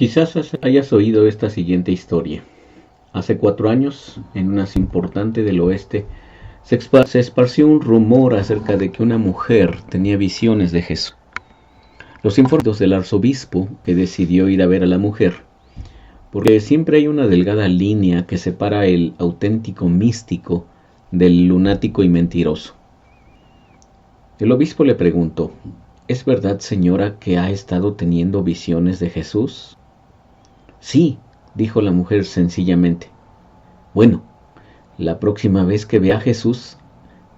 Quizás hayas oído esta siguiente historia. Hace 4 años, en una ciudad importante del oeste, se esparció un rumor acerca de que una mujer tenía visiones de Jesús. Los informes del arzobispo, que decidió ir a ver a la mujer, porque siempre hay una delgada línea que separa el auténtico místico del lunático y mentiroso. El obispo le preguntó: ¿es verdad, señora, que ha estado teniendo visiones de Jesús? Sí, dijo la mujer sencillamente. Bueno, la próxima vez que vea a Jesús,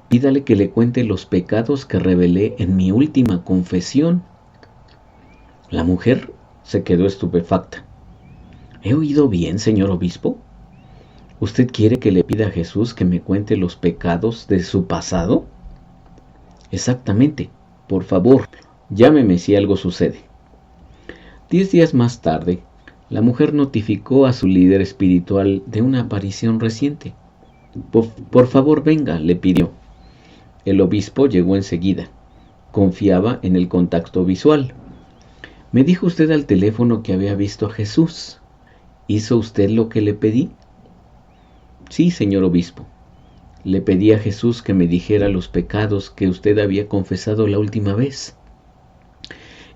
pídale que le cuente los pecados que revelé en mi última confesión. La mujer se quedó estupefacta. ¿He oído bien, señor obispo? ¿Usted quiere que le pida a Jesús que me cuente los pecados de su pasado? Exactamente. Por favor, llámeme si algo sucede. 10 días más tarde, la mujer notificó a su líder espiritual de una aparición reciente. Por favor, venga, le pidió. El obispo llegó enseguida. Confiaba en el contacto visual. Me dijo usted al teléfono que había visto a Jesús. ¿Hizo usted lo que le pedí? Sí, señor obispo. Le pedí a Jesús que me dijera los pecados que usted había confesado la última vez.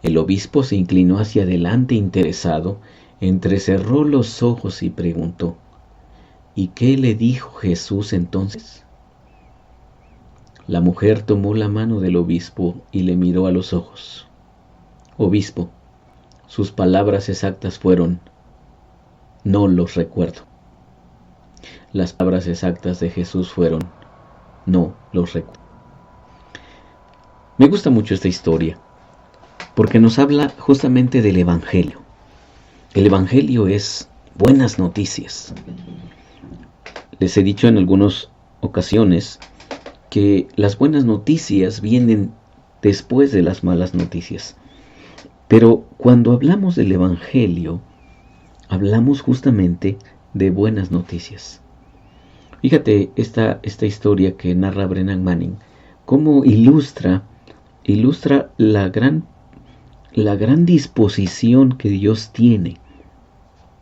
El obispo se inclinó hacia adelante interesado, entrecerró los ojos y preguntó: ¿y qué le dijo Jesús entonces? La mujer tomó la mano del obispo y le miró a los ojos. Obispo, sus palabras exactas fueron: no los recuerdo. Las palabras exactas de Jesús fueron: no los recuerdo. Me gusta mucho esta historia porque nos habla justamente del Evangelio. El Evangelio es buenas noticias. Les he dicho en algunas ocasiones que las buenas noticias vienen después de las malas noticias. Pero cuando hablamos del Evangelio, hablamos justamente de buenas noticias. Fíjate esta historia que narra Brennan Manning, cómo ilustra la gran disposición que Dios tiene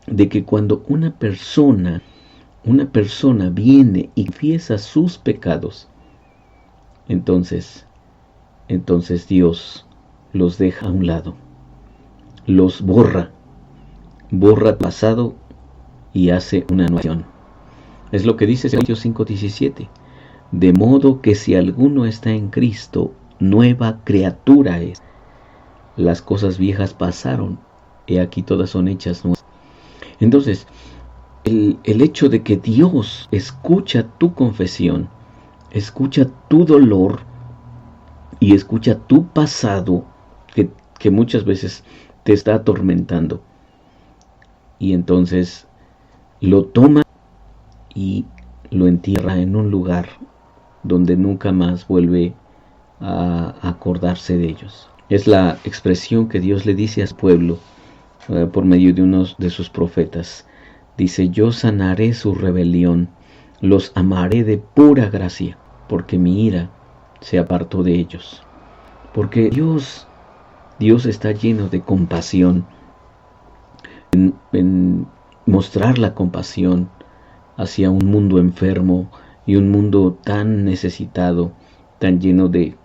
de que cuando una persona viene y confiesa sus pecados, entonces Dios los deja a un lado, los borra el pasado y hace una nueva acción. Es lo que dice Corintios 5:17. De modo que si alguno está en Cristo, nueva criatura es. Las cosas viejas pasaron, y aquí todas son hechas nuevas. Entonces, el hecho de que Dios escucha tu confesión, escucha tu dolor y escucha tu pasado, que muchas veces te está atormentando, y entonces lo toma y lo entierra en un lugar donde nunca más vuelve a acordarse de ellos. Es la expresión que Dios le dice a su pueblo por medio de uno de sus profetas. Dice: yo sanaré su rebelión, los amaré de pura gracia, porque mi ira se apartó de ellos. Porque Dios está lleno de compasión, en mostrar la compasión hacia un mundo enfermo y un mundo tan necesitado, tan lleno de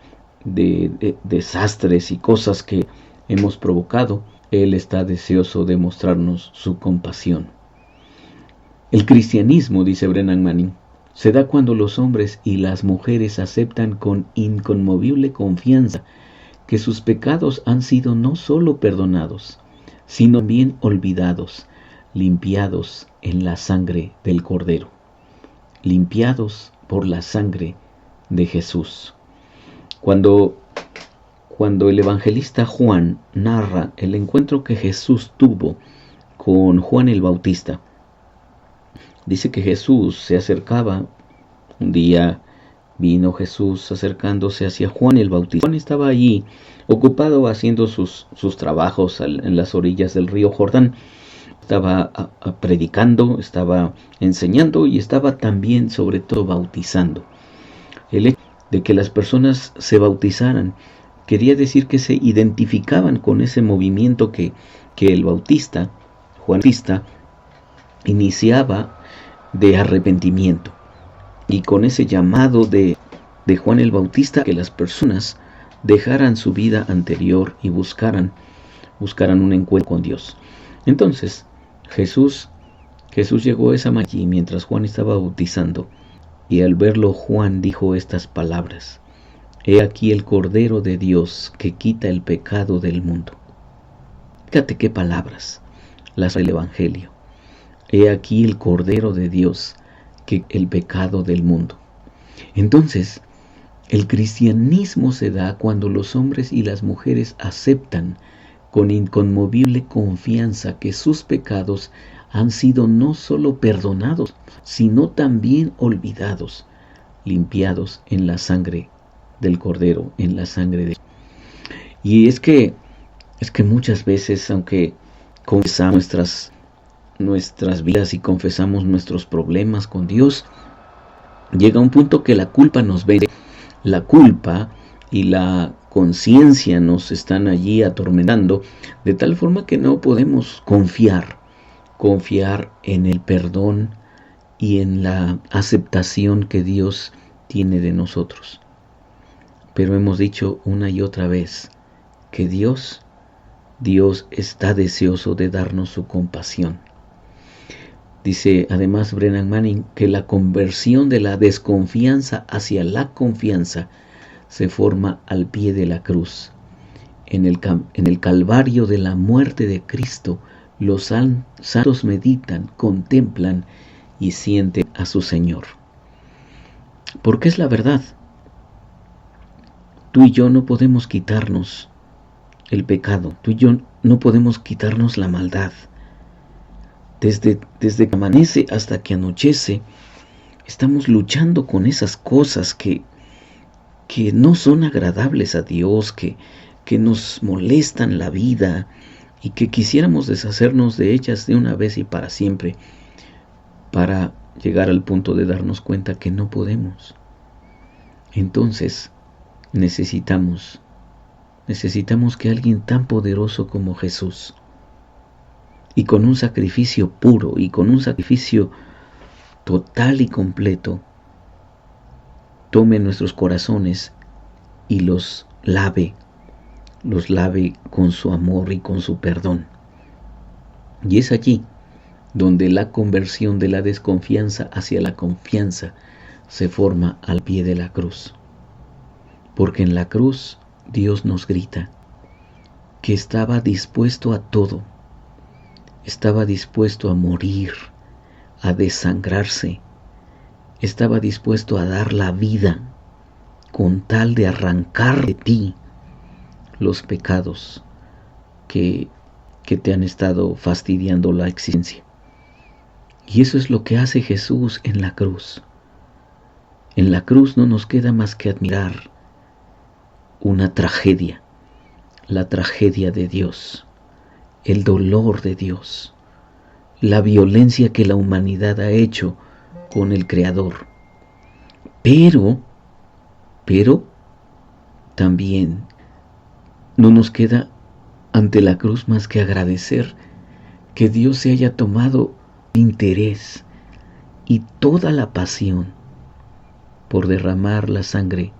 desastres y cosas que hemos provocado. Él está deseoso de mostrarnos su compasión. El cristianismo, dice Brennan Manning, se da cuando los hombres y las mujeres aceptan con inconmovible confianza que sus pecados han sido no solo perdonados, sino también olvidados, limpiados en la sangre del Cordero, limpiados por la sangre de Jesús. Cuando el evangelista Juan narra el encuentro que Jesús tuvo con Juan el Bautista, dice que Jesús se acercaba. Un día vino Jesús acercándose hacia Juan el Bautista. Juan estaba allí ocupado haciendo sus trabajos en las orillas del río Jordán. Estaba predicando, estaba enseñando y estaba también, sobre todo, bautizando. El hecho de que las personas se bautizaran quería decir que se identificaban con ese movimiento que el Bautista Juan Bautista iniciaba de arrepentimiento, y con ese llamado de Juan el Bautista, que las personas dejaran su vida anterior y buscaran un encuentro con Dios. Entonces Jesús llegó esa mañana mientras Juan estaba bautizando, y al verlo Juan dijo estas palabras: He aquí el Cordero de Dios que quita el pecado del mundo. Fíjate qué palabras las del Evangelio. He aquí el Cordero de Dios que el pecado del mundo. Entonces, el cristianismo se da cuando los hombres y las mujeres aceptan con inconmovible confianza que sus pecados han sido no solo perdonados, sino también olvidados, limpiados en la sangre del Cordero, en la sangre de Dios. Y es que muchas veces, aunque confesamos nuestras vidas y confesamos nuestros problemas con Dios, llega un punto que la culpa nos vence. La culpa y la conciencia nos están allí atormentando, de tal forma que no podemos confiar en el perdón y en la aceptación que Dios tiene de nosotros. Pero hemos dicho una y otra vez que Dios está deseoso de darnos su compasión. Dice además Brennan Manning que la conversión de la desconfianza hacia la confianza se forma al pie de la cruz. En el calvario de la muerte de Cristo, los santos meditan, contemplan y sienten a su Señor. Porque es la verdad. Tú y yo no podemos quitarnos el pecado. Tú y yo no podemos quitarnos la maldad. Desde que amanece hasta que anochece, estamos luchando con esas cosas que no son agradables a Dios, que nos molestan la vida y que quisiéramos deshacernos de ellas de una vez y para siempre, para llegar al punto de darnos cuenta que no podemos. Entonces necesitamos que alguien tan poderoso como Jesús, y con un sacrificio puro y con un sacrificio total y completo, tome nuestros corazones y los lave con su amor y con su perdón. Y es allí donde la conversión de la desconfianza hacia la confianza se forma al pie de la cruz. Porque en la cruz Dios nos grita que estaba dispuesto a todo. Estaba dispuesto a morir, a desangrarse. Estaba dispuesto a dar la vida con tal de arrancar de ti los pecados que te han estado fastidiando la existencia. Y eso es lo que hace Jesús en la cruz. En la cruz no nos queda más que admirar una tragedia, la tragedia de Dios, el dolor de Dios, la violencia que la humanidad ha hecho con el Creador. Pero también no nos queda ante la cruz más que agradecer que Dios se haya tomado interés y toda la pasión por derramar la sangre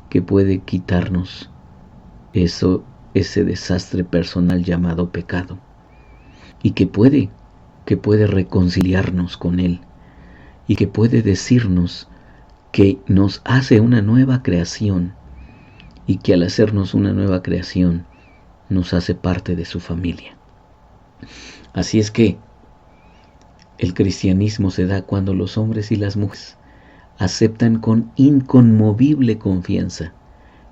que puede quitarnos ese desastre personal llamado pecado, y que puede reconciliarnos con Él, y que puede decirnos que nos hace una nueva creación, y que al hacernos una nueva creación nos hace parte de su familia. Así es que el cristianismo se da cuando los hombres y las mujeres aceptan con inconmovible confianza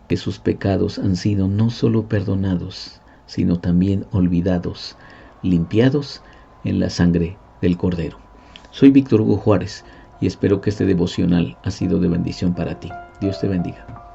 que sus pecados han sido no solo perdonados, sino también olvidados, limpiados en la sangre del Cordero. Soy Víctor Hugo Juárez y espero que este devocional ha sido de bendición para ti. Dios te bendiga.